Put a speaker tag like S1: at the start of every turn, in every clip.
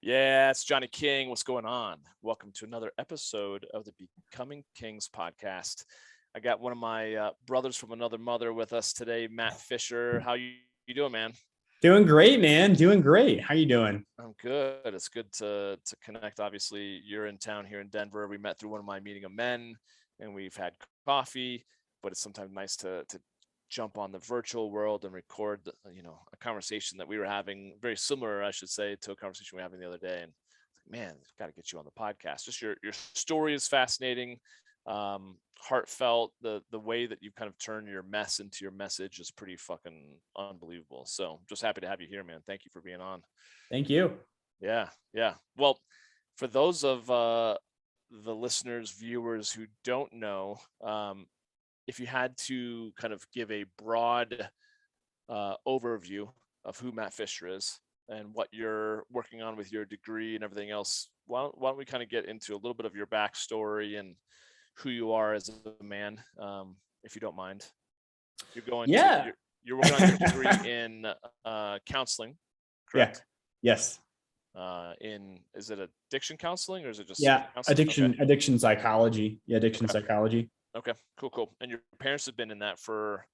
S1: Yeah, it's Johnny King. What's going on? Welcome to another episode of the Becoming Kings podcast. I got one of my brothers from another mother with us today, Matt Fisher. How you doing, man?
S2: Doing great, man. Doing great. How you doing?
S1: I'm good. It's good to connect. Obviously, you're in town here in Denver. We met through one of my meeting of men, and we've had coffee. But it's sometimes nice to jump on the virtual world and record, a conversation that we were having, very similar, I should say, to a conversation we were having the other day. And man, got to get you on the podcast. Just your story is fascinating, heartfelt. The way that you kind of turn your mess into your message is pretty fucking unbelievable. So just happy to have you here, man. Thank you for being on.
S2: Thank you.
S1: Yeah. Well, for those of the listeners, viewers who don't know, if you had to kind of give a broad overview of who Matt Fisher is and what you're working on with your degree and everything else, why don't we kind of get into a little bit of your backstory and who you are as a man, if you don't mind. You're working on your degree in counseling, correct?
S2: Yeah. Yes.
S1: Is it addiction counseling or is it just
S2: addiction psychology? Yeah, addiction psychology.
S1: Okay, cool. And your parents have been in that for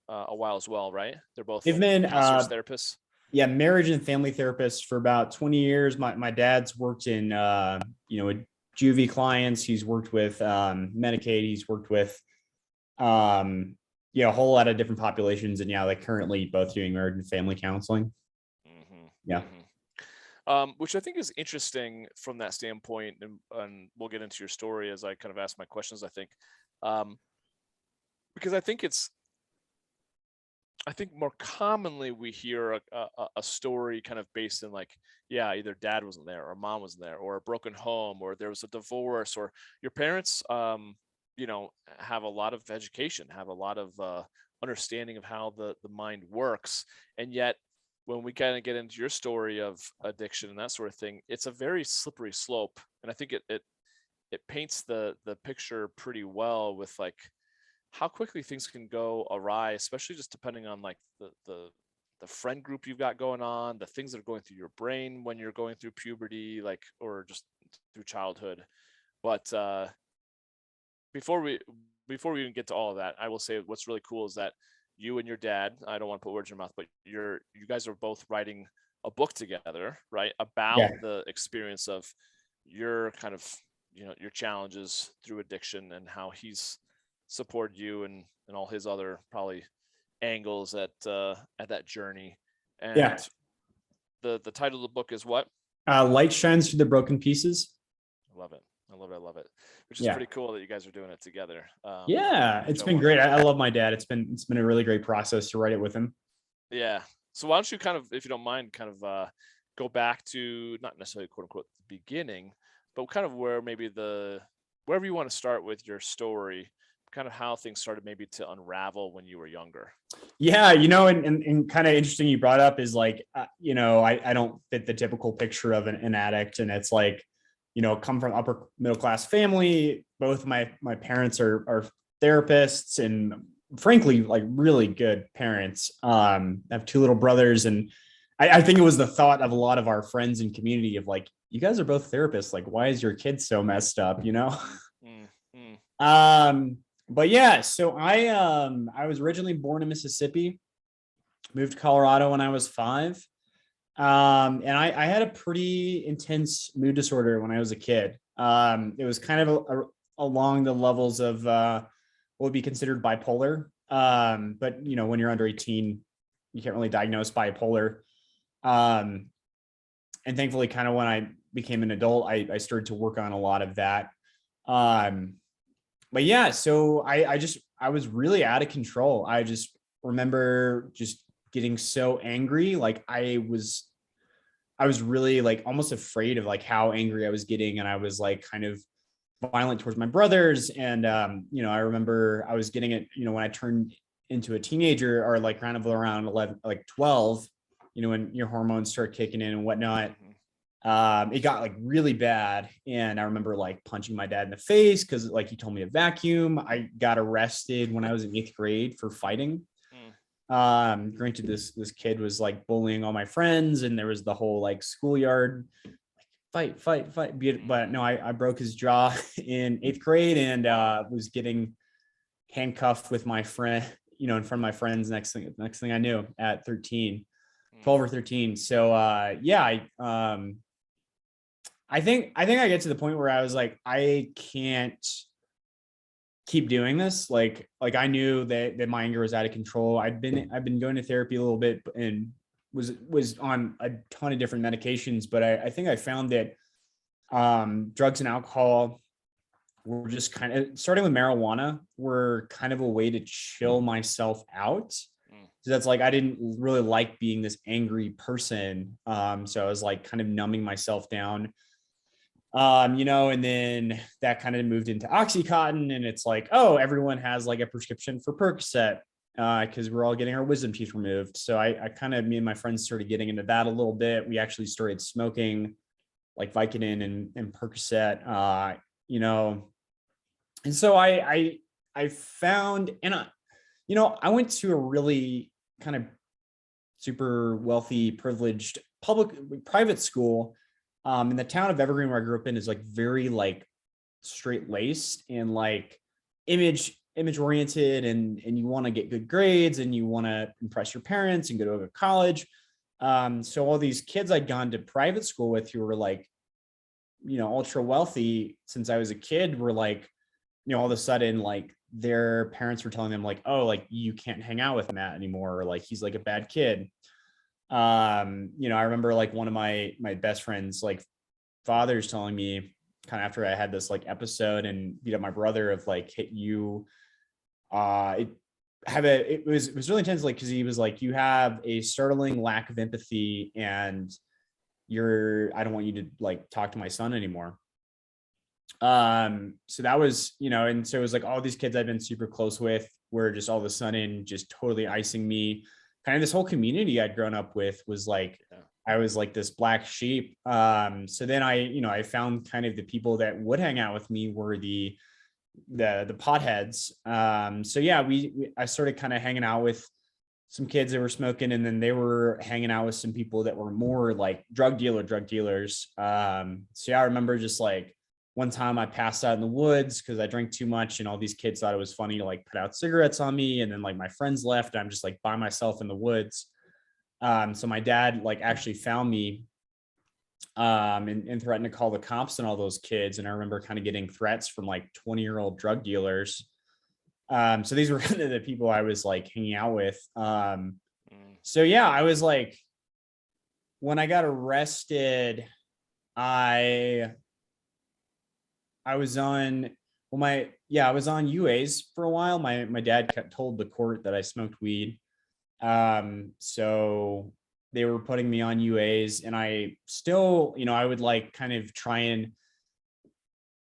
S1: a while as well, right?
S2: They've been
S1: therapists.
S2: Yeah, marriage and family therapists for about 20 years. My dad's worked in with juvie clients. He's worked with Medicaid. He's worked with a whole lot of different populations. And like currently both doing marriage and family counseling.
S1: Mm-hmm.
S2: Yeah.
S1: Mm-hmm. Which I think is interesting from that standpoint, and we'll get into your story as I kind of ask my questions, I think. Because I think more commonly we hear a story kind of based in either dad wasn't there or mom wasn't there or a broken home or there was a divorce or your parents, have a lot of education, have a lot of understanding of how the mind works. And yet when we kind of get into your story of addiction and that sort of thing, it's a very slippery slope. And I think it paints the picture pretty well with how quickly things can go awry, especially just depending on the friend group you've got going on, the things that are going through your brain when you're going through puberty, or just through childhood. But before we even get to all of that, I will say what's really cool is that you and your dad, I don't want to put words in your mouth, but you guys are both writing a book together, right? About the experience of your kind of, your challenges through addiction and how he's supported you and all his other probably angles at that journey. And the title of the book is what?
S2: Light Shines Through the Broken Pieces.
S1: I love it. Which is pretty cool that you guys are doing it together.
S2: It's been great. I love my dad. It's been a really great process to write it with him.
S1: Yeah. So why don't you kind of, if you don't mind, kind of go back to not necessarily quote unquote the beginning, but kind of wherever you want to start with your story, kind of how things started maybe to unravel when you were younger.
S2: Yeah, and kind of interesting you brought up is I don't fit the typical picture of an addict, and it's come from upper middle class family. Both my parents are therapists and frankly really good parents. I have two little brothers, and I think it was the thought of a lot of our friends and community of you guys are both therapists, why is your kid so messed up? But yeah, so I was originally born in Mississippi, moved to Colorado when I was 5. And I had a pretty intense mood disorder when I was a kid. It was kind of along the levels of what would be considered bipolar. But when you're under 18, you can't really diagnose bipolar. And thankfully, kind of when I became an adult, I started to work on a lot of that. But yeah, so I was really out of control. I just remember just getting so angry. I was really almost afraid of how angry I was getting. And I was kind of violent towards my brothers. And, I remember I was getting it, when I turned into a teenager or kind of around 11, 12, when your hormones start kicking in and whatnot. It got really bad. And I remember punching my dad in the face because he told me to vacuum. I got arrested when I was in 8th grade for fighting. Granted, this kid was bullying all my friends, and there was the whole schoolyard fight, fight, fight. But no, I broke his jaw in 8th grade and was getting handcuffed with my friend, in front of my friends. Next thing I knew at 13, 12 or 13. So yeah, I think I get to the point where I was like, I can't keep doing this. Like I knew that my anger was out of control. I've been going to therapy a little bit and was on a ton of different medications, but I think I found that drugs and alcohol were just kind of, starting with marijuana, were kind of a way to chill myself out. So that's like, I didn't really like being this angry person. So I was like kind of numbing myself down. And then that kind of moved into Oxycontin, and it's like, oh, everyone has like a prescription for Percocet because we're all getting our wisdom teeth removed. So I kind of, me and my friends started getting into that a little bit. We actually started smoking like Vicodin and Percocet, and so I found, and I went to a really kind of super wealthy, privileged private school. In the town of Evergreen where I grew up in is like very like straight laced and like image oriented, and you want to get good grades and you want to impress your parents and go to a college. So all these kids I'd gone to private school with who were like, ultra wealthy since I was a kid were like, all of a sudden like their parents were telling them like, oh, like you can't hang out with Matt anymore, or like he's like a bad kid. I remember like one of my best friends like fathers telling me kind of after I had this like episode and beat up my brother of like, hit you it was really intense, like because he was like, you have a startling lack of empathy and I don't want you to like talk to my son anymore. So that was, and so it was like all these kids I've been super close with were just all of a sudden just totally icing me. Kind of this whole community I'd grown up with was like, I was like this black sheep. So then I found kind of the people that would hang out with me were the potheads. So yeah, I started kind of hanging out with some kids that were smoking, and then they were hanging out with some people that were more like drug dealers. So yeah, I remember just like one time I passed out in the woods because I drank too much, and all these kids thought it was funny to like put out cigarettes on me. And then like my friends left, and I'm just like by myself in the woods. So my dad like actually found me and threatened to call the cops on all those kids. And I remember kind of getting threats from like 20-year-old drug dealers. So these were kind of the people I was like hanging out with. So yeah, I was like, when I got arrested, I was on I was on UAs for a while. My dad told the court that I smoked weed. So they were putting me on UAs, and I still, I would like kind of try and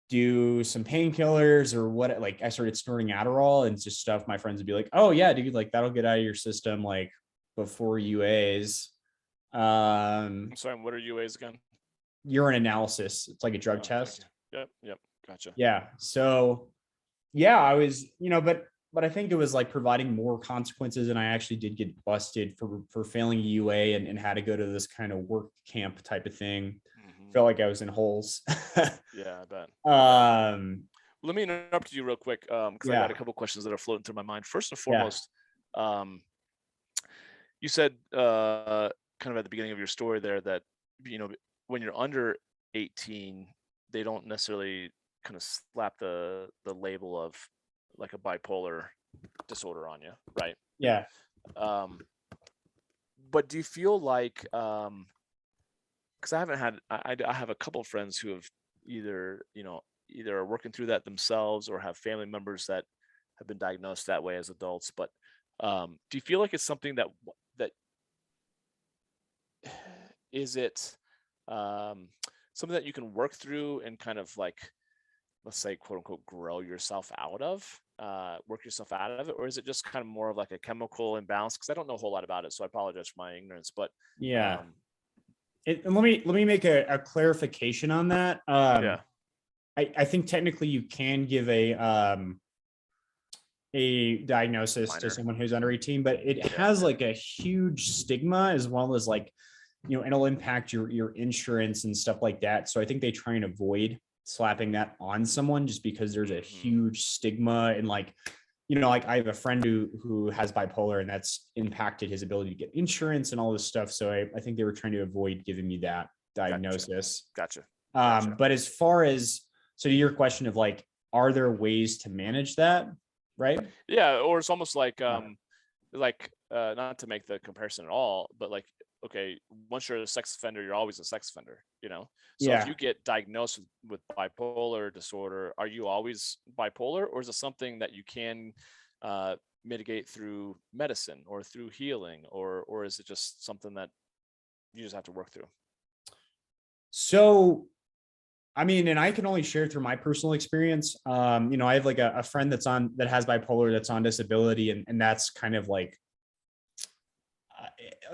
S2: do some painkillers or what, like I started snorting Adderall and just stuff. My friends would be like, oh yeah, dude, like that'll get out of your system like before UAs.
S1: I'm sorry, what are UAs again?
S2: Urine analysis. It's like a drug test.
S1: Yep. Gotcha.
S2: Yeah. So yeah, I was, but I think it was like providing more consequences, and I actually did get busted for failing a UA and had to go to this kind of work camp type of thing. Felt like I was in holes.
S1: Yeah, I bet.
S2: Let
S1: me interrupt you real quick because I got a couple questions that are floating through my mind. First and foremost, you said kind of at the beginning of your story there that when you're under 18, they don't necessarily kind of slap the label of like a bipolar disorder on you, right?
S2: Yeah.
S1: But do you feel like because I haven't had I have a couple of friends who have either are working through that themselves or have family members that have been diagnosed that way as adults, but do you feel like it's something that is it something that you can work through and kind of like, let's say, quote unquote, grow yourself out of, work yourself out of it? Or is it just kind of more of like a chemical imbalance? Because I don't know a whole lot about it, so I apologize for my ignorance, but
S2: yeah. Let me make a clarification on that. I think technically you can give a diagnosis to someone who's under 18, but it has like a huge stigma, as well as like it'll impact your insurance and stuff like that. So I think they try and avoid slapping that on someone just because there's a huge stigma. And like, like I have a friend who has bipolar, and that's impacted his ability to get insurance and all this stuff. So I think they were trying to avoid giving me that diagnosis.
S1: Gotcha.
S2: But as far as, so to your question of like, are there ways to manage that? Right.
S1: Yeah. Or it's almost like, not to make the comparison at all, but like, okay, once you're a sex offender, you're always a sex offender, So if you get diagnosed with bipolar disorder, are you always bipolar, or is it something that you can mitigate through medicine or through healing, or is it just something that you just have to work through?
S2: So, I mean, and I can only share through my personal experience. I have like a friend that has bipolar, that's on disability, and that's kind of like,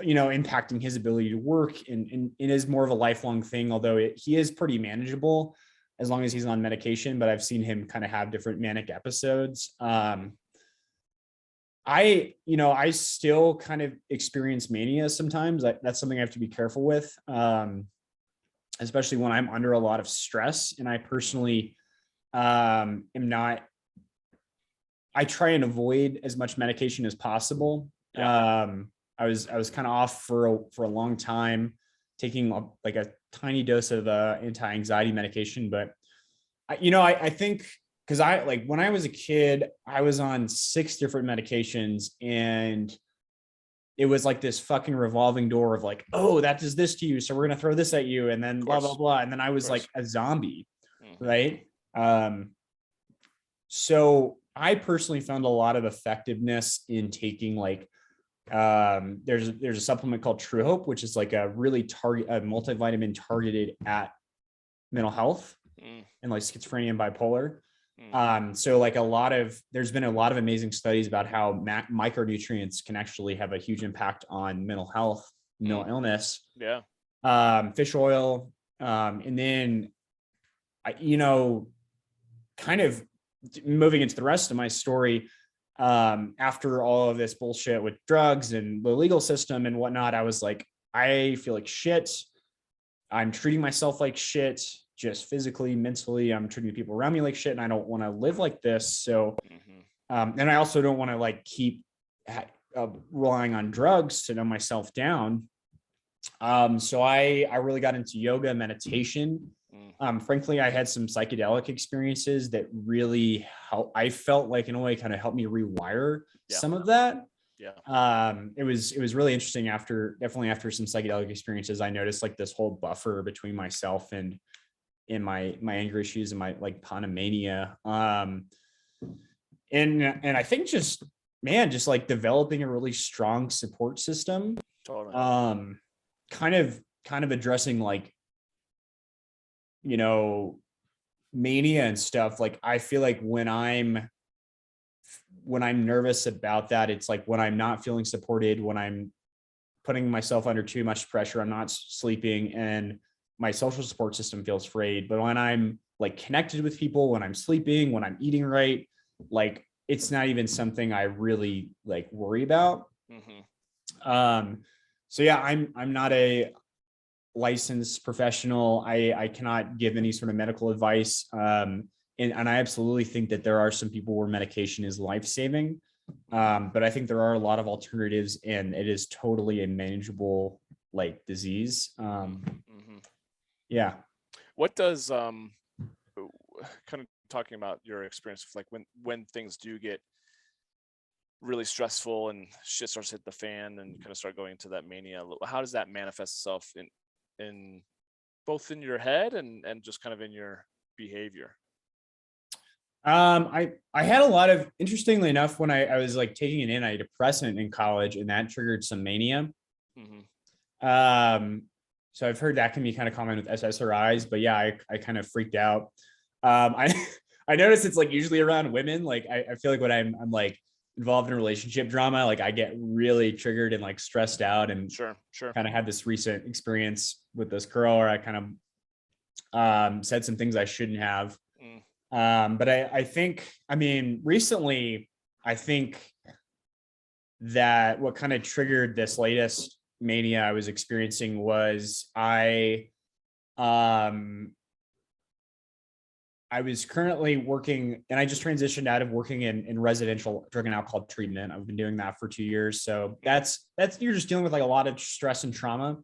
S2: impacting his ability to work, and it is more of a lifelong thing, although he is pretty manageable as long as he's on medication. But I've seen him kind of have different manic episodes. I still kind of experience mania sometimes. That's something I have to be careful with, especially when I'm under a lot of stress. And I personally am not, I try and avoid as much medication as possible.
S1: Yeah.
S2: I was kind of off for a long time, taking like a tiny dose of anti-anxiety medication. But I think, because when I was a kid, I was on 6 different medications, and it was like this fucking revolving door of like, oh, that does this to you, so we're gonna throw this at you, and then blah blah blah, and then I was like a zombie, right? So I personally found a lot of effectiveness in taking like, there's a supplement called True Hope, which is like a really a multivitamin targeted at mental health and like schizophrenia and bipolar. So like there's been a lot of amazing studies about how micronutrients can actually have a huge impact on mental health, mental illness.
S1: Yeah.
S2: Fish oil. And then, kind of moving into the rest of my story, after all of this bullshit with drugs and the legal system and whatnot, I was like, I feel like shit. I'm treating myself like shit, just physically, mentally. I'm treating people around me like shit, and I don't want to live like this. So, and I also don't want to like keep relying on drugs to numb myself down. So I really got into yoga, meditation. Frankly, I had some psychedelic experiences that really helped. I felt like in a way kind of helped me rewire some of that.
S1: Yeah.
S2: It was really interesting. Definitely after some psychedelic experiences, I noticed like this whole buffer between myself and in my anger issues and my like panomania. And I think just like developing a really strong support system.
S1: Totally.
S2: Kind of addressing like, mania and stuff. Like I feel like when I'm nervous about that, it's like when I'm not feeling supported, when I'm putting myself under too much pressure, I'm not sleeping, and my social support system feels frayed. But when I'm like connected with people, when I'm sleeping, when I'm eating right, like it's not even something I really like worry about. So yeah, I'm not a licensed professional. I cannot give any sort of medical advice. And I absolutely think that there are some people where medication is life-saving. But I think there are a lot of alternatives, and it is totally a manageable like disease. Yeah.
S1: What does kind of talking about your experience with like when things do get really stressful and shit starts to hit the fan and kind of start going into that mania, how does that manifest itself in both in your head and just kind of in your behavior?
S2: I had a lot of, interestingly enough, when I was like taking an antidepressant in college, and that triggered some mania. So I've heard that can be kind of common with SSRIs, but yeah, I kind of freaked out. I noticed it's like usually around women. Like I feel like when I'm like involved in relationship drama, like I get really triggered and like stressed out, and
S1: sure
S2: kind of had this recent experience with this girl where I kind of said some things I shouldn't have. But I think, I mean, recently, I think that what kind of triggered this latest mania I was experiencing was um I was currently working, and I just transitioned out of working in residential drug and alcohol treatment. I've been doing that for 2 years. So that's you're just dealing with like a lot of stress and trauma.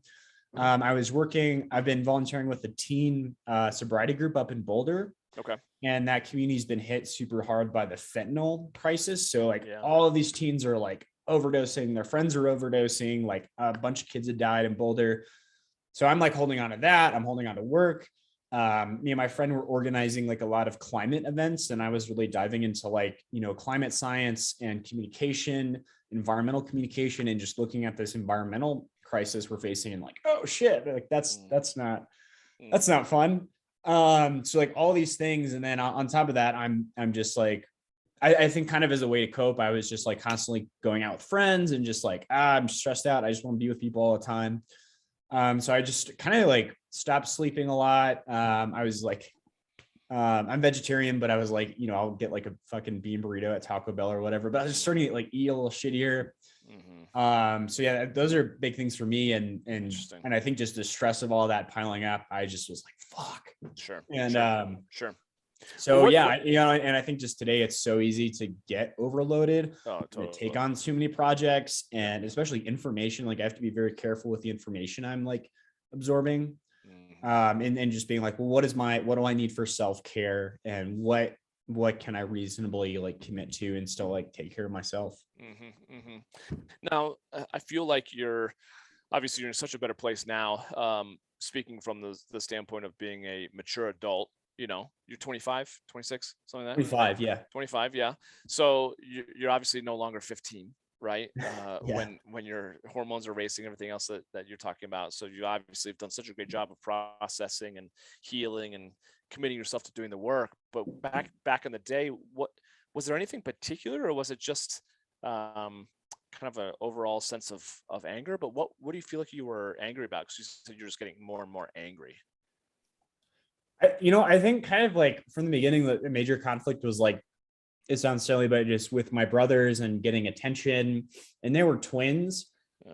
S2: I've been volunteering with a teen sobriety group up in Boulder.
S1: Okay.
S2: And that community's been hit super hard by the fentanyl crisis. So like
S1: Yeah.
S2: all of these teens are like overdosing, their friends are overdosing, like a bunch of kids had died in Boulder. So I'm like holding on to that. I'm holding on to work. Me and my friend were organizing like a lot of climate events, and I was really diving into like, climate science and communication, environmental communication, and just looking at this environmental crisis we're facing and like, oh shit, like that's not fun. So like all these things. And then on top of that, I'm just like, I think kind of as a way to cope, I was just like constantly going out with friends and just like, I'm stressed out. I just want to be with people all the time. So I just kind of like stopped sleeping a lot. I was like, I'm vegetarian, but I was like, I'll get like a fucking bean burrito at Taco Bell or whatever, but I was just starting to like eat a little shittier. So yeah, those are big things for me. And I think just the stress of all that piling up, I just was like, fuck.
S1: Sure.
S2: And,
S1: sure.
S2: So and I think just today it's so easy to get overloaded, to take on too many projects, and especially information. Like I have to be very careful with the information I'm like absorbing, and just being like, well, what do I need for self-care, and what can I reasonably like commit to and still like take care of myself.
S1: Now, I feel like you're in such a better place now. Speaking from the standpoint of being a mature adult. You're 25, 26, something like that.
S2: 25, yeah.
S1: 25, yeah. So you're obviously no longer 15, right?
S2: Yeah.
S1: When your hormones are racing, everything else that you're talking about. So you obviously have done such a great job of processing and healing and committing yourself to doing the work. But back in the day, what was there anything particular, or was it just kind of an overall sense of anger? But what do you feel like you were angry about? Because you said you're just getting more and more angry.
S2: I think kind of like from the beginning, the major conflict was like, it sounds silly, but just with my brothers and getting attention. And they were twins.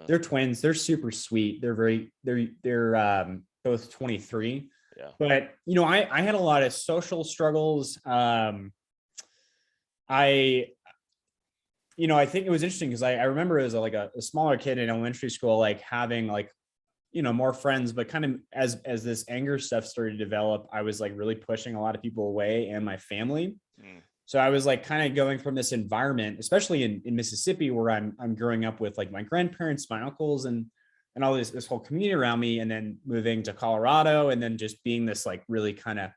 S2: They're twins. They're super sweet. They're both 23.
S1: Yeah.
S2: But I had a lot of social struggles. I think it was interesting because I remember as a smaller kid in elementary school, like having like, more friends, but kind of as this anger stuff started to develop, I was like really pushing a lot of people away and my family. So I was like kind of going from this environment, especially in Mississippi, where I'm growing up with like my grandparents, my uncles, and all this whole community around me, and then moving to Colorado, and then just being this like really kind of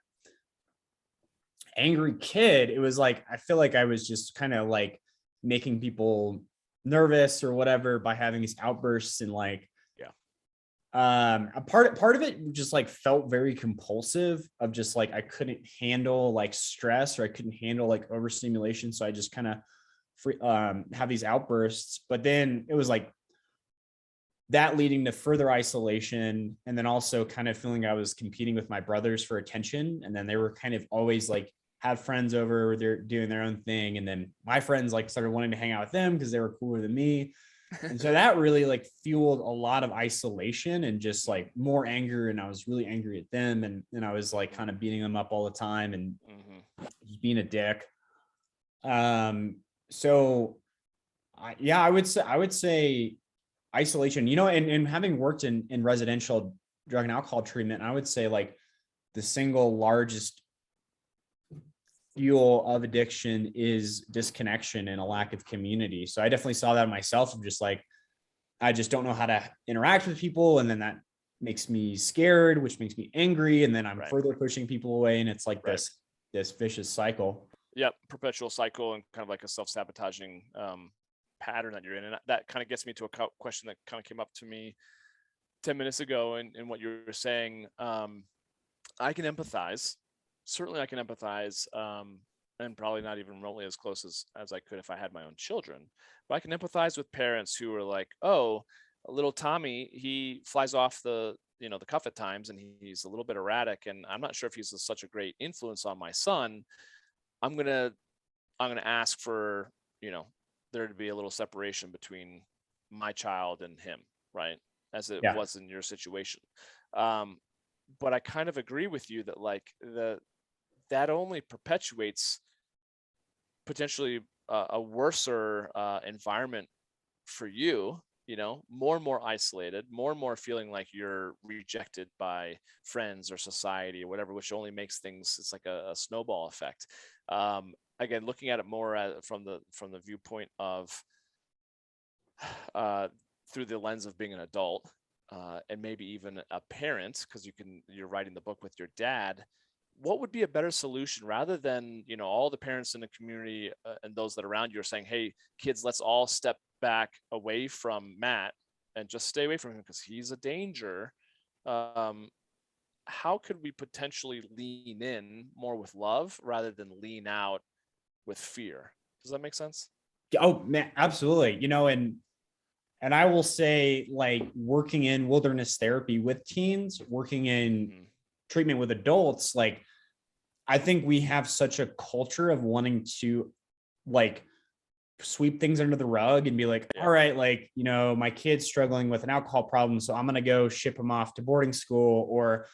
S2: angry kid. It was like, I feel like I was just kind of like making people nervous or whatever by having these outbursts, and like, a part of it just like felt very compulsive, of just like I couldn't handle like stress, or I couldn't handle like overstimulation, so I just kind of have these outbursts. But then it was like that leading to further isolation, and then also kind of feeling I was competing with my brothers for attention, and then they were kind of always like have friends over, they're doing their own thing, and then my friends like started wanting to hang out with them because they were cooler than me. And so that really like fueled a lot of isolation and just like more anger. And I was really angry at them. And I was like kind of beating them up all the time and just being a dick. So I would say isolation, and having worked in residential drug and alcohol treatment, I would say like the single largest fuel of addiction is disconnection and a lack of community. So I definitely saw that myself, of just like, I just don't know how to interact with people. And then that makes me scared, which makes me angry. And then I'm further pushing people away. And it's like this vicious cycle.
S1: Yep. Perpetual cycle, and kind of like a self-sabotaging pattern that you're in. And that kind of gets me to a question that kind of came up to me 10 minutes ago. And what you were saying, I can empathize. Certainly I can empathize, and probably not even remotely as close as I could if I had my own children. But I can empathize with parents who are like, oh, little Tommy, he flies off the cuff at times, and he's a little bit erratic, and I'm not sure if he's such a great influence on my son. I'm gonna ask for, there to be a little separation between my child and him, right? as it
S2: Yeah.
S1: was in your situation. Um, but I kind of agree with you that like that only perpetuates potentially a worser environment for you, more and more isolated, more and more feeling like you're rejected by friends or society or whatever, which only makes things, it's like a snowball effect. Again, looking at it more from the viewpoint of uh, through the lens of being an adult, and maybe even a parent, because you're writing the book with your dad. What would be a better solution, rather than all the parents in the community and those that are around you are saying, hey kids, let's all step back away from Matt and just stay away from him because he's a danger. um, how could we potentially lean in more with love rather than lean out with fear? Does that make sense?
S2: Oh man, absolutely. And I will say, like, working in wilderness therapy with teens, working in
S1: Hmm.
S2: treatment with adults, like, I think we have such a culture of wanting to, like, sweep things under the rug and be like, all
S1: Yeah.
S2: right, like, my kid's struggling with an alcohol problem, so I'm going to go ship him off to boarding school, or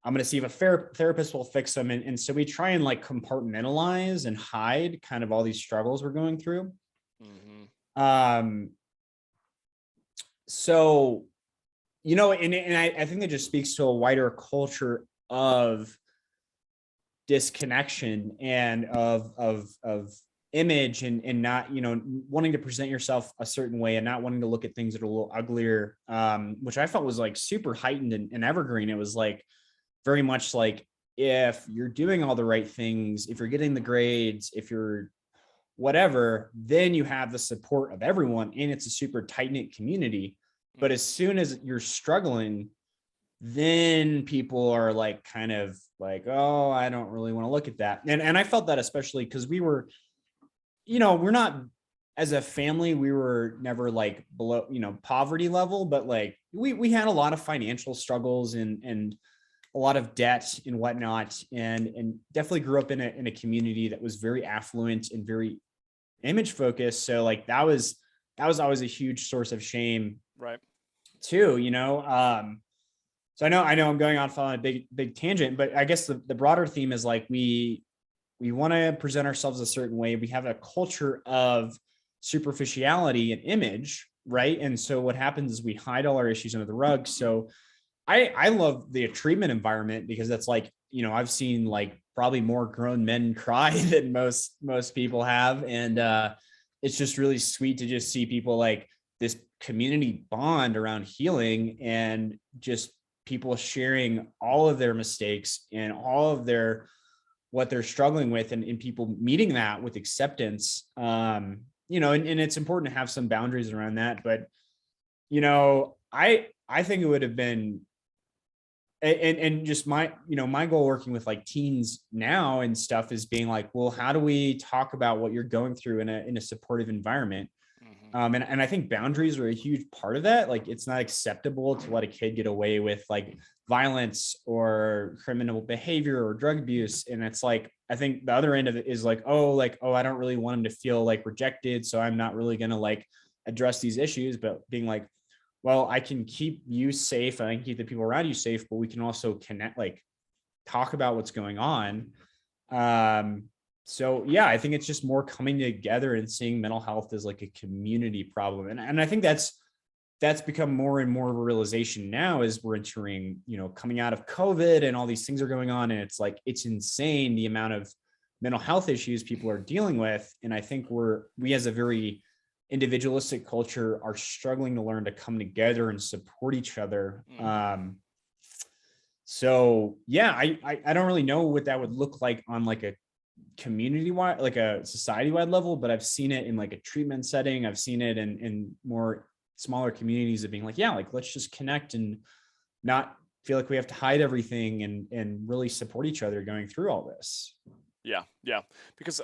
S2: I'm going to see if a therapist will fix them. And so we try and like compartmentalize and hide kind of all these struggles we're going through.
S1: Hmm.
S2: Um, so, and I think that just speaks to a wider culture of disconnection and of image, and not, wanting to present yourself a certain way and not wanting to look at things that are a little uglier, which I felt was like super heightened and evergreen. It was like very much like, if you're doing all the right things, if you're getting the grades, if you're whatever, then you have the support of everyone and it's a super tight knit community. But as soon as you're struggling, then people are like kind of like, oh, I don't really want to look at that. And I felt that, especially because we were, we're not, as a family, we were never like below, poverty level, but like we had a lot of financial struggles and a lot of debt and whatnot, and definitely grew up in a community that was very affluent and very image focused. So like that was always a huge source of shame
S1: Right.
S2: too. So I know I'm going off on a big tangent, but I guess the broader theme is like, we want to present ourselves a certain way. We have a culture of superficiality and image, right? And so what happens is we hide all our issues under the rug. So I love the treatment environment, because that's like, I've seen like probably more grown men cry than most people have. And it's just really sweet to just see people like this community bond around healing, and just people sharing all of their mistakes and all of their what they're struggling with, and people meeting that with acceptance. And it's important to have some boundaries around that. But I think it would have been, and just my goal working with like teens now and stuff is being like, well, how do we talk about what you're going through in a supportive environment?
S1: Hmm.
S2: And I think boundaries are a huge part of that. Like, it's not acceptable to let a kid get away with like violence or criminal behavior or drug abuse. And it's like, I think the other end of it is like, oh, I don't really want him to feel like rejected, so I'm not really going to like address these issues. But being like, well, I can keep you safe and I can keep the people around you safe, but we can also connect, like talk about what's going on. Um, so yeah, I think it's just more coming together and seeing mental health as like a community problem. And I think that's become more and more of a realization now as we're entering, coming out of COVID and all these things are going on. And it's like, it's insane the amount of mental health issues people are dealing with. And I think we as a very individualistic culture are struggling to learn to come together and support each other.
S1: Hmm.
S2: So yeah, I don't really know what that would look like on like a community wide, like a society wide level, but I've seen it in like a treatment setting. I've seen it in more smaller communities of being like, yeah, like let's just connect and not feel like we have to hide everything, and really support each other going through all this.
S1: Yeah, yeah, because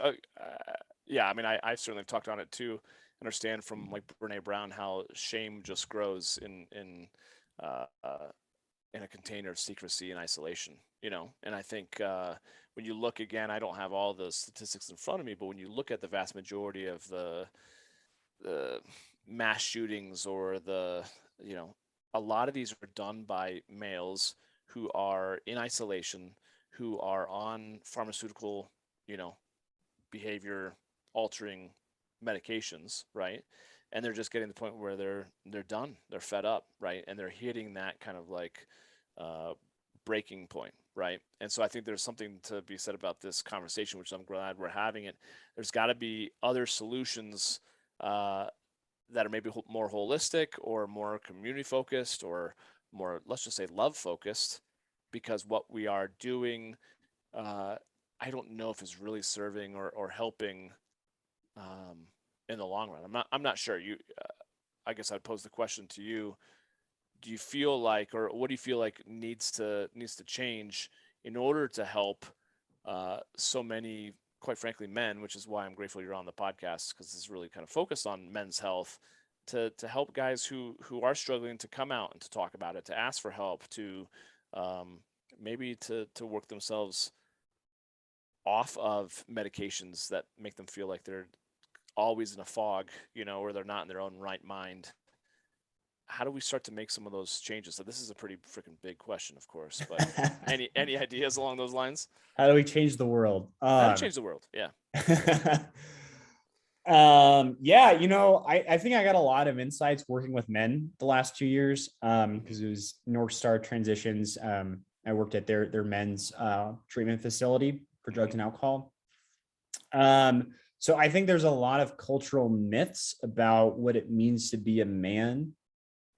S1: yeah, I mean, I certainly have talked on it too. Understand from like Brene Brown how shame just grows uh, uh, in a container of secrecy and isolation. And I think when you look again, I don't have all the statistics in front of me, but when you look at the vast majority of the mass shootings or the you know a lot of these are done by males who are in isolation, who are on pharmaceutical, you know, behavior altering medications, right? And they're just getting to the point where they're done, they're fed up, right? And they're hitting that kind of like uh, breaking point, right? And so I think there's something to be said about this conversation, which I'm glad we're having it. There's got to be other solutions uh, that are maybe more holistic or more community focused or more, let's just say, love focused, because what we are doing, uh, I don't know if it's really serving or helping um, in the long run. I'm not sure. I guess I'd pose the question to you: do you feel like, or what do you feel like needs to change in order to help so many, quite frankly, men, which is why I'm grateful you're on the podcast, because this is really kind of focused on men's health, to help guys who are struggling to come out and to talk about it, to ask for help, to um, maybe to work themselves off of medications that make them feel like they're always in a fog, or they're not in their own right mind. How do we start to make some of those changes? So this is a pretty freaking big question, of course, but any ideas along those lines?
S2: How do we change the world?
S1: How to change the world? Yeah.
S2: Yeah, I think I got a lot of insights working with men the last 2 years, because it was North Star Transitions. I worked at their men's treatment facility for drugs and alcohol. So I think there's a lot of cultural myths about what it means to be a man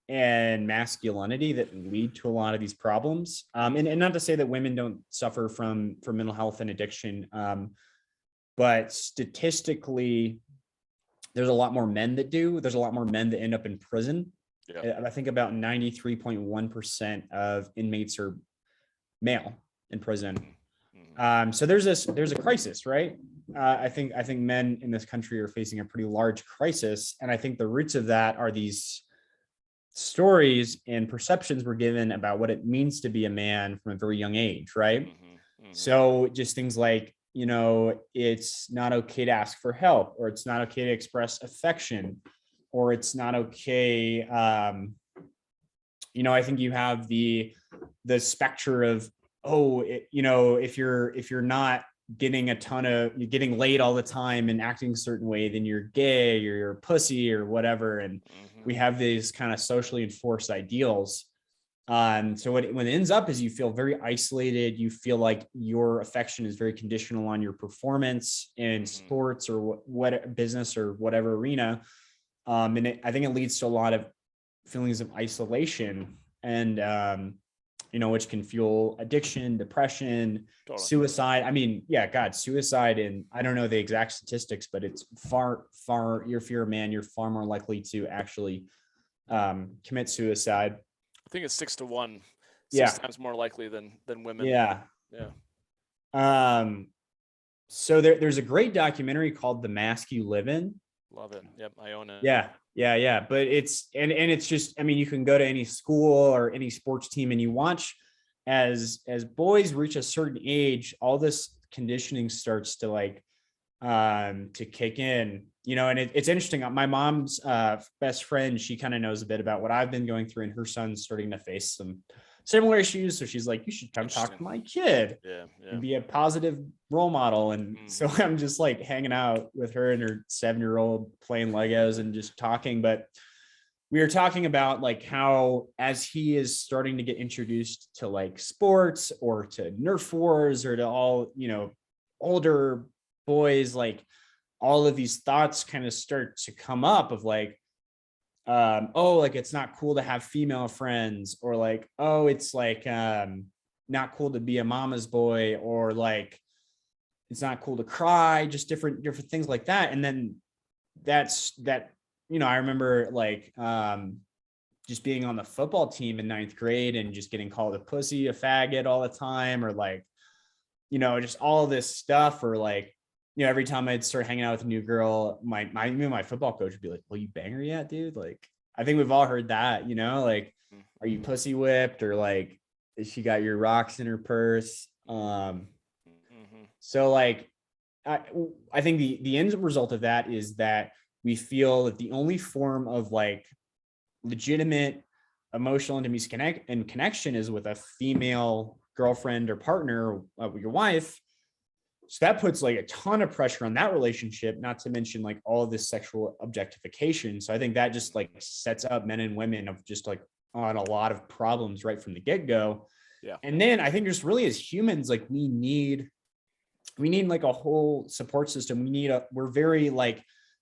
S2: and masculinity that lead to a lot of these problems. And not to say that women don't suffer from mental health and addiction, but statistically, there's a lot more men that do. There's a lot more men that end up in prison.
S1: Yeah.
S2: I think about 93.1% of inmates are male in prison. So there's a crisis, right? I think men in this country are facing a pretty large crisis, and I think the roots of that are these stories and perceptions we're given about what it means to be a man from a very young age, right? So just things like, it's not okay to ask for help, or it's not okay to express affection, or it's not okay. I think you have the specter of, if you're not getting you're getting laid all the time and acting a certain way, then you're gay or you're a pussy or whatever. And we have these kind of socially enforced ideals. So when it ends up is you feel very isolated. You feel like your affection is very conditional on your performance in sports or what business or whatever arena. And I think it leads to a lot of feelings of isolation and, which can fuel addiction, depression,
S1: Totally.
S2: suicide. I mean, yeah, God, suicide. And I don't know the exact statistics, but it's far, if you're a man, you're far more likely to actually commit suicide.
S1: I think it's 6-1,
S2: Yeah.
S1: times more likely than women.
S2: Yeah.
S1: Yeah.
S2: So there's a great documentary called The Mask You Live In.
S1: Love it. Yep. I own it.
S2: Yeah. But it's just, I mean, you can go to any school or any sports team and you watch as boys reach a certain age, all this conditioning starts to to kick in, and it's interesting. My mom's best friend, she kind of knows a bit about what I've been going through, and her son's starting to face some similar issues. So she's like, you should come talk to my kid and be a positive role model. And so I'm just like hanging out with her and her 7-year-old playing Legos and just talking. But we were talking about how, as he is starting to get introduced to sports or to Nerf wars or to all, older boys, all of these thoughts kind of start to come up of it's not cool to have female friends, or it's not cool to be a mama's boy, or it's not cool to cry, just different things like that. And then I remember just being on the football team in 9th grade and just getting called a pussy, a faggot all the time, or just all this stuff, or every time I'd start hanging out with a new girl, my football coach would be like, "Will you bang her yet, dude?" I think we've all heard that, are you pussy whipped, or has she got your rocks in her purse? So I think the end result of that is that we feel that the only form of legitimate emotional intimacy and connection is with a female girlfriend or partner, your wife. So that puts like a ton of pressure on that relationship, not to mention like all of this sexual objectification. So I think that just like sets up men and women of just like on a lot of problems right from the get-go.
S1: Yeah.
S2: And then I think just really as humans, like we need like a whole support system. We're very like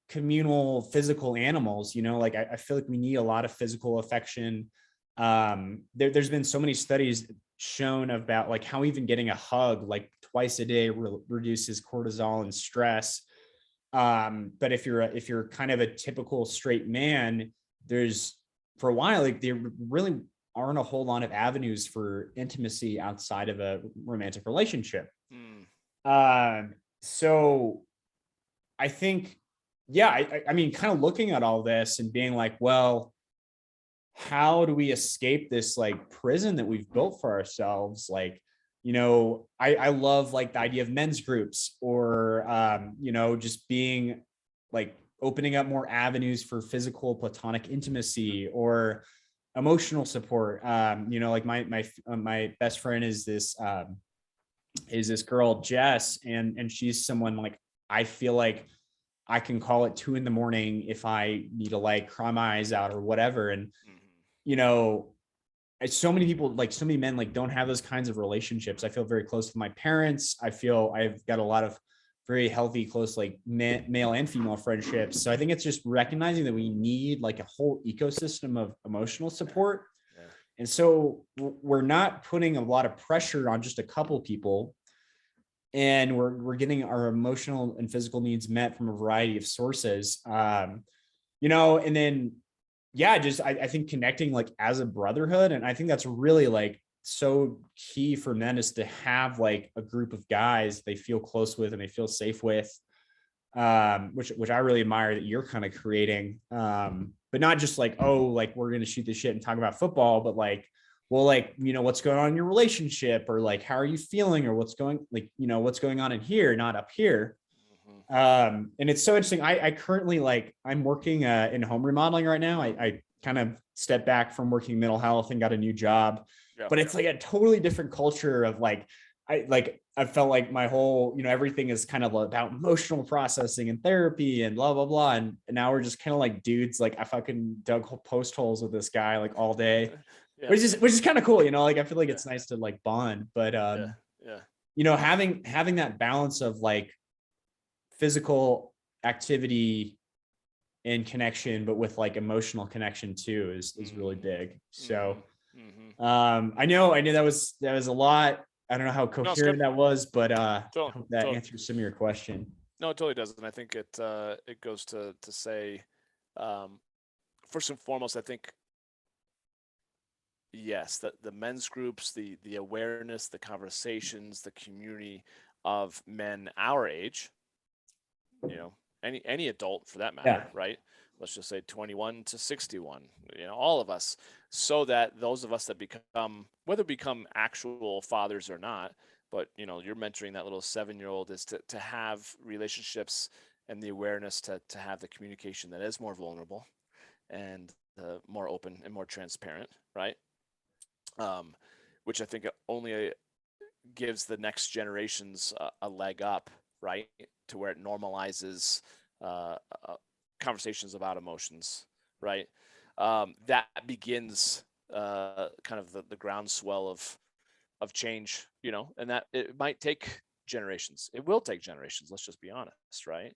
S2: communal physical animals, like I feel like we need a lot of physical affection. There's been so many studies shown about like how even getting a hug like twice a day reduces cortisol and stress. But if you're kind of a typical straight man, there's for a while like there really aren't a whole lot of avenues for intimacy outside of a romantic relationship. So I think, yeah, I mean, kind of looking at all this and being like, well, how do we escape this like prison that we've built for ourselves? Like, I love like the idea of men's groups or, just being like opening up more avenues for physical platonic intimacy or emotional support. Like my best friend is this girl, Jess, and she's someone like I feel like I can call at 2 a.m. if I need to like cry my eyes out or whatever. And so many people, like so many men, like don't have those kinds of relationships. I feel very close with my parents. I feel I've got a lot of very healthy, close, like male and female friendships. So I think it's just recognizing that we need like a whole ecosystem of emotional support. Yeah. And so we're not putting a lot of pressure on just a couple people, and we're getting our emotional and physical needs met from a variety of sources. And then, yeah, just I think connecting like as a brotherhood. And I think that's really like so key for men is to have like a group of guys they feel close with and they feel safe with, which I really admire that you're kind of creating. But not just like, oh, like we're going to shoot the shit and talk about football, but like, well, like, what's going on in your relationship, or like, how are you feeling, or what's going on in here, not up here. And it's so interesting. I currently like, I'm working in home remodeling right now. I kind of stepped back from working mental health and got a new job, but it's like a totally different culture of like, I felt like my whole, everything is kind of about emotional processing and therapy and blah, blah, blah. And now we're just kind of like dudes, like I fucking dug post holes with this guy like all day, which is kind of cool. Like, I feel like it's nice to like bond, but, having that balance of like physical activity and connection, but with like emotional connection too is really big. So, I know that was a lot. I don't know how coherent that was, but I hope that answers some of your question.
S1: No, it totally does. And I think it goes to say, first and foremost, I think, yes, the men's groups, the awareness, the conversations, the community of men our age, any adult for that matter, right? Let's just say 21 to 61, all of us, so that those of us that become actual fathers or not, but you're mentoring that little 7-year-old, is to have relationships and the awareness to have the communication that is more vulnerable and more open and more transparent, right? Which I think only gives the next generations a leg up, right? To where it normalizes conversations about emotions, right? That begins kind of the groundswell of change, and that it might take generations. It will take generations. Let's just be honest, right?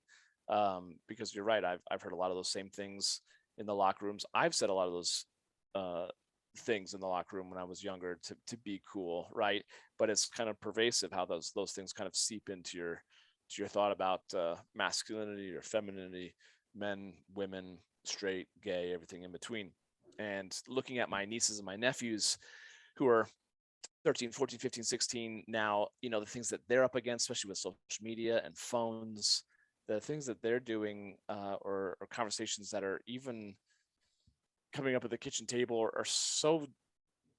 S1: Because you're right. I've heard a lot of those same things in the locker rooms. I've said a lot of those things in the locker room when I was younger to be cool, right? But it's kind of pervasive how those things kind of seep into your thought about masculinity or femininity, men, women, straight, gay, everything in between. And looking at my nieces and my nephews who are 13, 14, 15, 16 now, the things that they're up against, especially with social media and phones, the things that they're doing or conversations that are even coming up at the kitchen table are so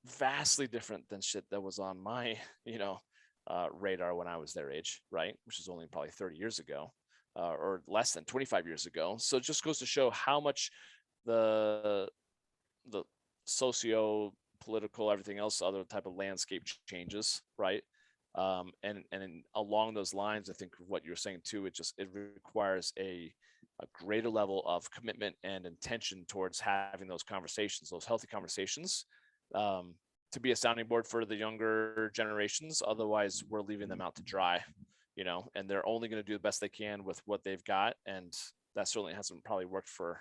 S1: vastly different than shit that was on my, radar when I was their age, right? Which is only probably 30 years ago, or less than 25 years ago. So it just goes to show how much the socio-political, everything else, other type of landscape changes, right? Along those lines, I think what you're saying too, it requires a greater level of commitment and intention towards having those conversations, those healthy conversations, um, to be a sounding board for the younger generations. Otherwise, we're leaving them out to dry, and they're only going to do the best they can with what they've got. And that certainly hasn't probably worked for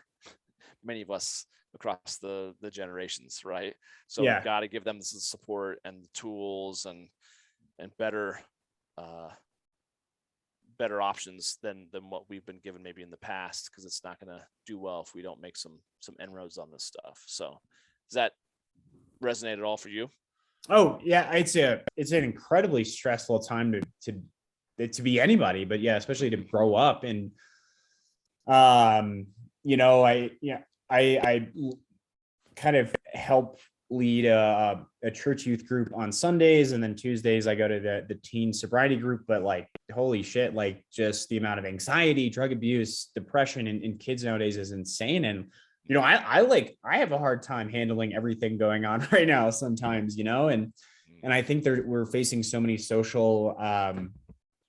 S1: many of us across the generations, right? So we've
S2: Yeah.
S1: got to give them the support and the tools and uh, better options than what we've been given maybe in the past, because it's not going to do well if we don't make some inroads on this stuff. So does that resonate at all for you?
S2: Oh yeah, it's an incredibly stressful time to be anybody, but yeah, especially to grow up. And um, I kind of help lead a church youth group on Sundays, and then Tuesdays I go to the teen sobriety group. But like, holy shit, like just the amount of anxiety, drug abuse, depression in kids nowadays is insane. And I have a hard time handling everything going on right now sometimes, and I think we're facing so many social,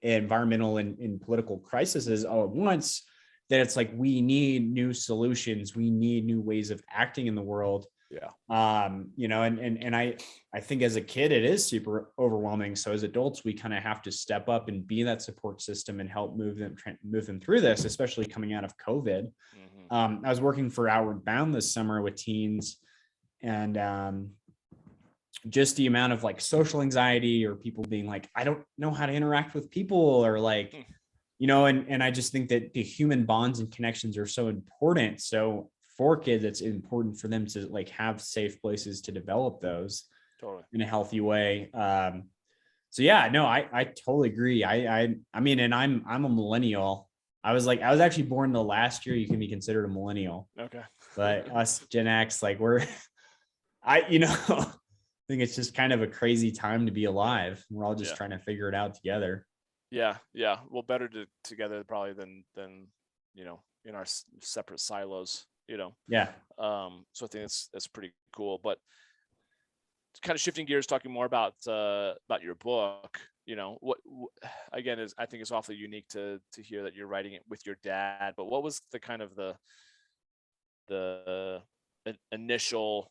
S2: environmental and political crises all at once, that it's like we need new solutions, we need new ways of acting in the world.
S1: Yeah.
S2: And I think as a kid it is super overwhelming. So as adults, we kind of have to step up and be that support system and help move them through this, especially coming out of COVID. I was working for Outward Bound this summer with teens, and just the amount of like social anxiety, or people being like, I don't know how to interact with people, or like, and I just think that the human bonds and connections are so important. So for kids, it's important for them to like have safe places to develop those in a healthy way. So yeah, no, I totally agree. I mean, and I'm a millennial. I was actually born the last year you can be considered a millennial.
S1: Okay.
S2: But us Gen X, like I think it's just kind of a crazy time to be alive. We're all just trying to figure it out together.
S1: Yeah. Well, better together probably than in our separate silos.
S2: Yeah.
S1: So I think that's pretty cool. But kind of shifting gears, talking more about your book. What again is, I think, is awfully unique to hear that you're writing it with your dad. But what was the kind of the initial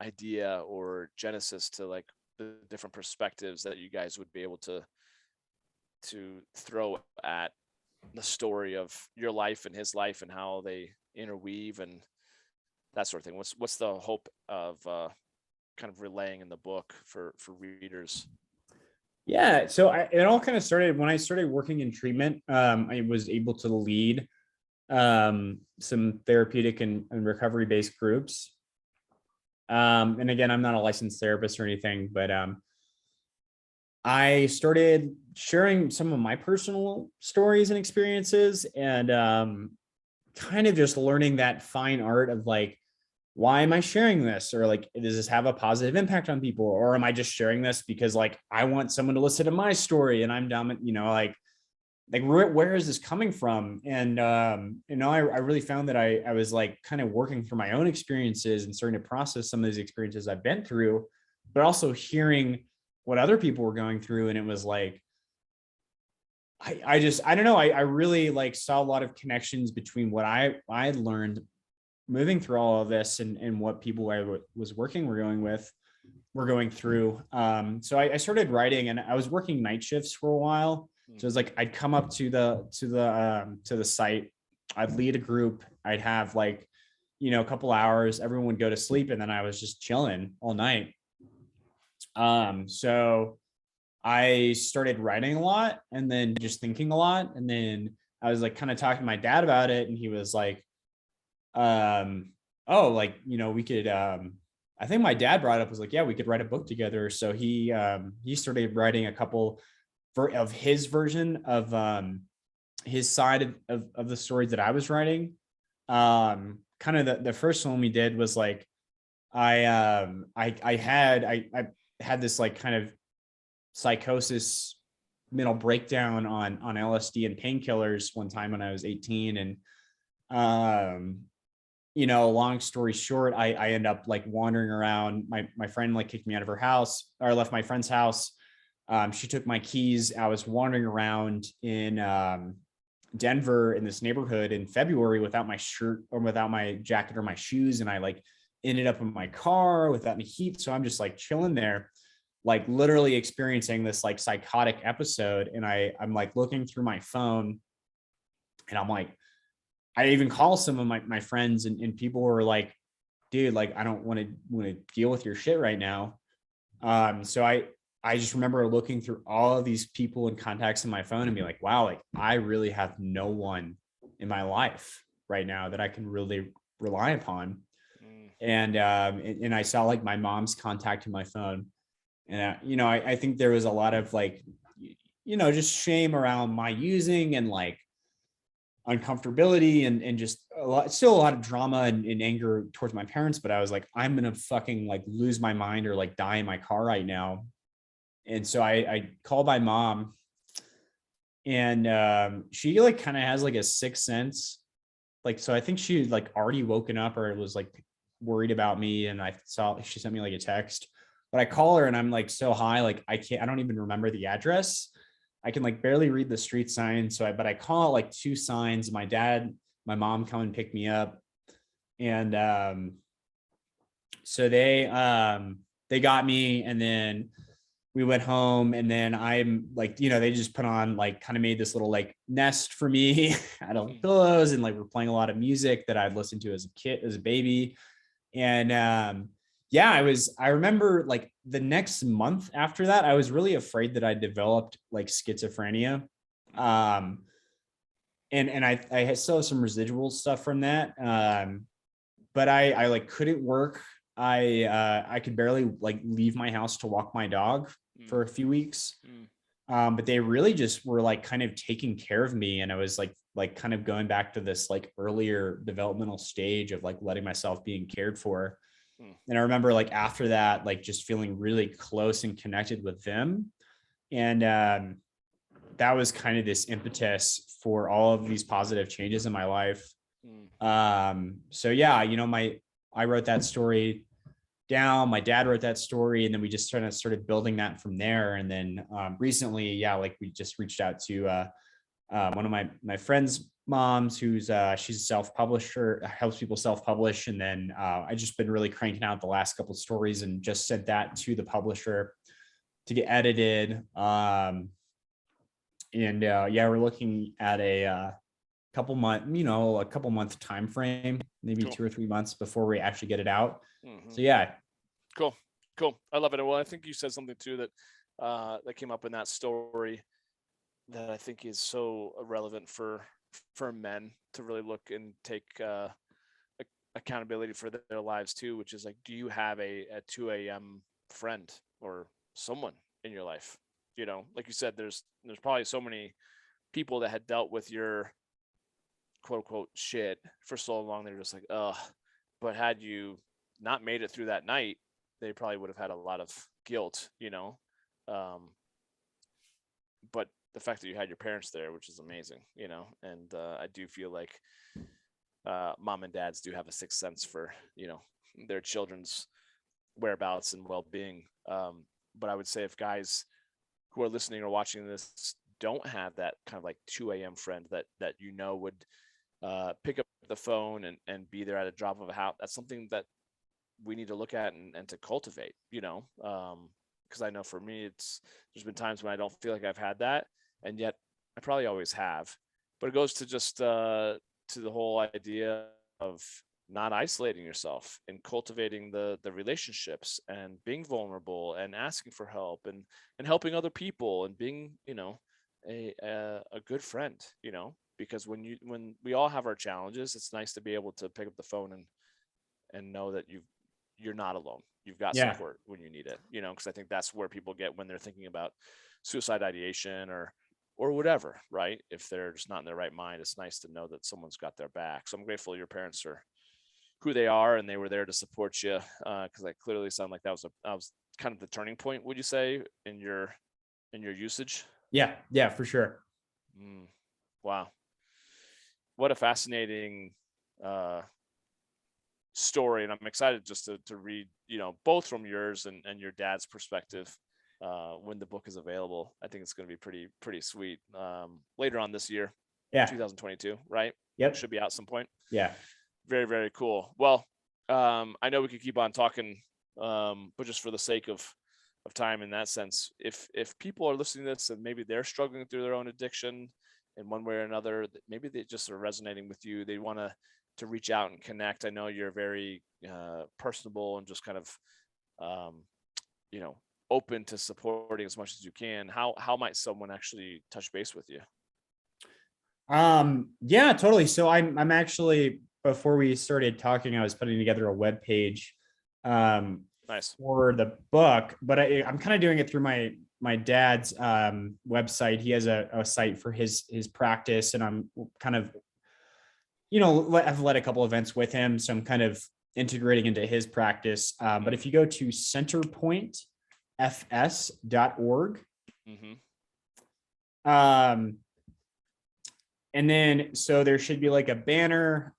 S1: idea or genesis to like the different perspectives that you guys would be able to throw at the story of your life and his life, and how they interweave and that sort of thing? What's the hope of kind of relaying in the book for readers?
S2: Yeah, so it all kind of started when I started working in treatment. I was able to lead some therapeutic and recovery based groups. And again, I'm not a licensed therapist or anything, but I started sharing some of my personal stories and experiences, and kind of just learning that fine art of like, why am I sharing this? Or like, does this have a positive impact on people? Or am I just sharing this because like, I want someone to listen to my story and I'm dumb, like where is this coming from? And, I really found that I was like kind of working through my own experiences and starting to process some of these experiences I've been through, but also hearing what other people were going through. And it was like, I don't know. I really like saw a lot of connections between what I learned moving through all of this and what people I was were going through. So I started writing, and I was working night shifts for a while. So it was like, I'd come up to the site, I'd lead a group, I'd have like, a couple hours, everyone would go to sleep, and then I was just chilling all night. So I started writing a lot, and then just thinking a lot. And then I was like kind of talking to my dad about it, and he was like, oh, like, we could, I think my dad brought up, was like, yeah, we could write a book together. So he started writing a couple of his version of, his side of the stories that I was writing. Kind of the first one we did was like, I had this like kind of psychosis mental breakdown on LSD and painkillers one time when I was 18. And, long story short, I end up like wandering around. My friend like kicked me out of her house, or I left my friend's house. She took my keys. I was wandering around in Denver in this neighborhood in February without my shirt or without my jacket or my shoes. And I like ended up in my car without any heat. So I'm just like chilling there, like literally experiencing this like psychotic episode. And I'm like looking through my phone and I'm like, I even call some of my friends and people were like, dude, like, I don't want to deal with your shit right now. So I just remember looking through all of these people and contacts in my phone and be like, wow, like I really have no one in my life right now that I can really rely upon.
S1: Mm.
S2: And I saw like my mom's contact in my phone. And, I think there was a lot of like, just shame around my using and like uncomfortability and just still a lot of drama and anger towards my parents. But I was like, I'm going to fucking like lose my mind or like die in my car right now. And so I called my mom and she like kind of has like a sixth sense. Like, so I think she like already woken up or was like worried about me. And I saw she sent me like a text, but I call her and I'm like so high, like I don't even remember the address. I can like barely read the street sign. But I call like two signs. My mom come and pick me up. And so they got me, and then we went home, and then I'm like, they just put on like kind of made this little like nest for me out of pillows, and like we're playing a lot of music that I'd listened to as a baby. And yeah, I remember like the next month after that, I was really afraid that I developed like schizophrenia. Um, and I still have some residual stuff from that. But I like couldn't work. I could barely like leave my house to walk my dog for a few weeks. But they really just were like kind of taking care of me. And I was like kind of going back to this like earlier developmental stage of like letting myself being cared for. And I remember like after that, like just feeling really close and connected with them. And that was kind of this impetus for all of these positive changes in my life. So yeah, I wrote that story down. My dad wrote that story, and then we just kind of started building that from there. And then recently, yeah, like we just reached out to one of my friends' moms, who's she's a self-publisher, helps people self-publish. And then I just been really cranking out the last couple of stories and just sent that to the publisher to get edited. And yeah, we're looking at a couple month time frame, maybe
S1: Cool.
S2: 2 or 3 months before we actually get it out.
S1: Mm-hmm.
S2: So yeah.
S1: Cool. I love it. Well, I think you said something too that came up in that story that I think is so relevant for men to really look and take accountability for their lives too, which is like, do you have a 2 a.m. friend or someone in your life? Like you said, there's probably so many people that had dealt with your quote unquote shit for so long, they're just like, ugh. But had you not made it through that night, they probably would have had a lot of guilt, but the fact that you had your parents there, which is amazing, and I do feel like mom and dads do have a sixth sense for, their children's whereabouts and well-being. But I would say if guys who are listening or watching this don't have that kind of like 2 a.m. friend that would pick up the phone and be there at a drop of a hat, that's something that we need to look at and to cultivate, because I know for me, there's been times when I don't feel like I've had that, and yet I probably always have. But it goes to just to the whole idea of not isolating yourself and cultivating the relationships and being vulnerable and asking for help and helping other people and being, a good friend, because when we all have our challenges, it's nice to be able to pick up the phone and know that you're not alone. You've got
S2: Yeah.
S1: support when you need it, because I think that's where people get when they're thinking about suicide ideation or whatever, right? If they're just not in their right mind, it's nice to know that someone's got their back. So I'm grateful your parents are who they are and they were there to support you, because I clearly sound like that was kind of the turning point, would you say, in your usage?
S2: Yeah, for sure.
S1: Wow. What a fascinating story, and I'm excited just to read, both from yours and your dad's perspective when the book is available. I think it's going to be pretty sweet. Later on this year,
S2: Yeah.
S1: 2022, right?
S2: Yep.
S1: Should be out some point.
S2: Yeah.
S1: Very, very cool. Well, I know we could keep on talking, but just for the sake of time in that sense, if people are listening to this and maybe they're struggling through their own addiction in one way or another, maybe they just are resonating with you, they want to reach out and connect. I know you're very personable and just kind of you know open to supporting as much as you can. How might someone actually touch base with you?
S2: Yeah, totally. So I'm actually, before we started talking, I was putting together a web page
S1: Nice.
S2: for the book, but I'm kind of doing it through my dad's website. He has a site for his practice, and I'm kind of, I've led a couple events with him, so I'm kind of integrating into his practice. But if you go to centerpointfs.org, and then so there should be like a banner.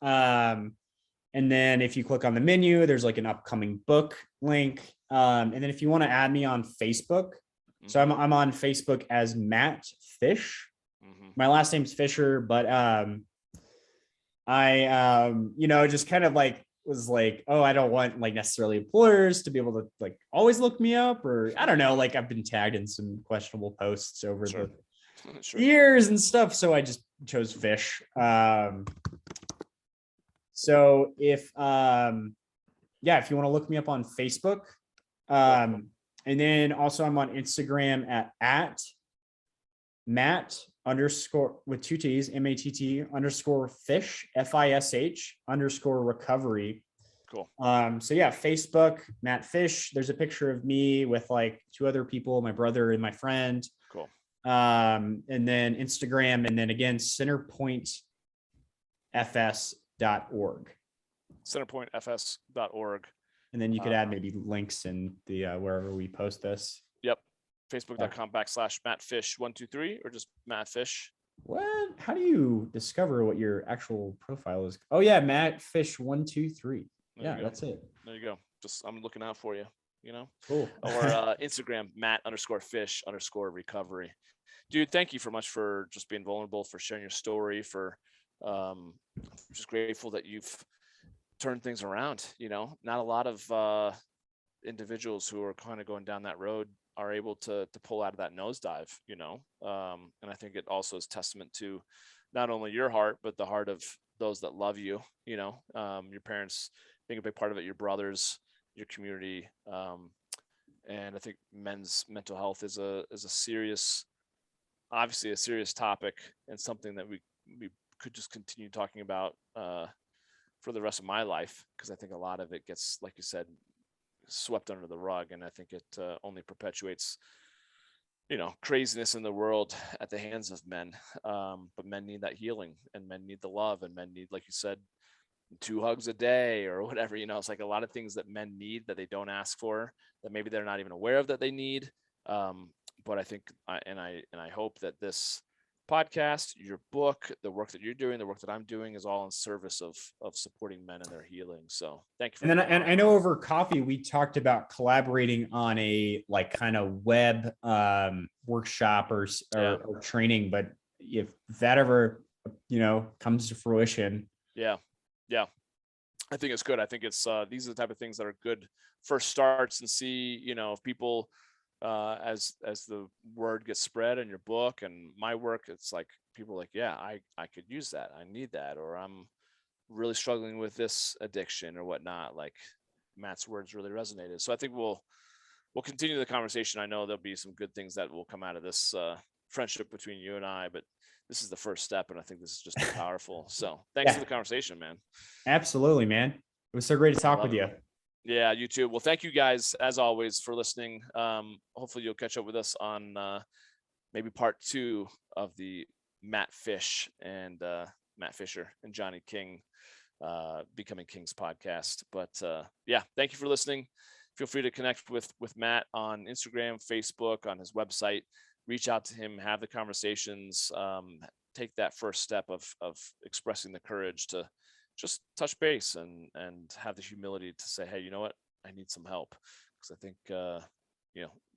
S2: And then if you click on the menu, there's like an upcoming book link. And then if you want to add me on Facebook, so I'm on Facebook as Matt Fish. My last name's Fisher, but I just kind of like was like, oh, I don't want like necessarily employers to be able to like always look me up, or I don't know, like I've been tagged in some questionable posts over the years and stuff, so I just chose Fish. So if you want to look me up on Facebook, and then also I'm on Instagram at Matt underscore with two T's, MATT underscore fish, FISH underscore recovery.
S1: Cool.
S2: So yeah, Facebook, Matt Fish. There's a picture of me with like two other people, my brother and my friend.
S1: Cool.
S2: And then Instagram, and then again, centerpointfs.org.
S1: Centerpointfs.org.
S2: And then you could add maybe links in the wherever we post this.
S1: Yep. Facebook.com/MattFish123, or just Matt Fish.
S2: What? How do you discover what your actual profile is? Oh yeah, Matt Fish123. Yeah, that's it.
S1: There you go. Just I'm looking out for you.
S2: Cool.
S1: Or Instagram Matt_Fish_recovery. Dude, thank you so much for just being vulnerable, for sharing your story, for just grateful that you've turned things around. Not a lot of individuals who are kind of going down that road are able to pull out of that nosedive, and I think it also is testament to not only your heart, but the heart of those that love you, your parents being a big part of it, your brothers, your community. And I think men's mental health is obviously a serious topic, and something that we could just continue talking about for the rest of my life, because I think a lot of it gets, like you said, swept under the rug, and I think it only perpetuates craziness in the world at the hands of men. But men need that healing, and men need the love, and men need, like you said, 2 hugs a day or whatever. It's like a lot of things that men need that they don't ask for, that maybe they're not even aware of that they need. But I think I hope that this podcast, your book, the work that you're doing, the work that I'm doing, is all in service of supporting men in their healing. So thank you.
S2: And I know over coffee we talked about collaborating on a like kind of web workshop or training, but if that ever comes to fruition,
S1: yeah, I think it's good. I think it's these are the type of things that are good first starts, and see if people as the word gets spread in your book and my work, it's like people are like, yeah, I could use that, I need that, or I'm really struggling with this addiction or whatnot. Like Matt's words really resonated. So I think we'll continue the conversation. I know there'll be some good things that will come out of this friendship between you and I, but this is the first step, and I think this is just powerful. So thanks for the conversation, man.
S2: Absolutely, man. It was so great to talk with you.
S1: Yeah, you too. Well, thank you guys, as always, for listening. Hopefully you'll catch up with us on maybe part 2 of the Matt Fish and Matt Fisher and Johnny King Becoming Kings podcast. But yeah, thank you for listening. Feel free to connect with Matt on Instagram, Facebook, on his website. Reach out to him, have the conversations, take that first step of expressing the courage to just touch base and have the humility to say, hey, you know what, I need some help. Because I think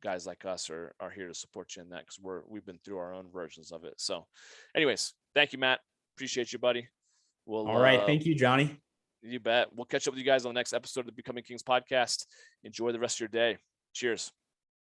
S1: guys like us are here to support you in that, because we've been through our own versions of it. So anyways, thank you, Matt. Appreciate you, buddy.
S2: All right.
S1: We'll
S2: Thank you, Johnny.
S1: you bet. We'll catch up with you guys on the next episode of the Becoming Kings podcast. Enjoy the rest of your day. Cheers.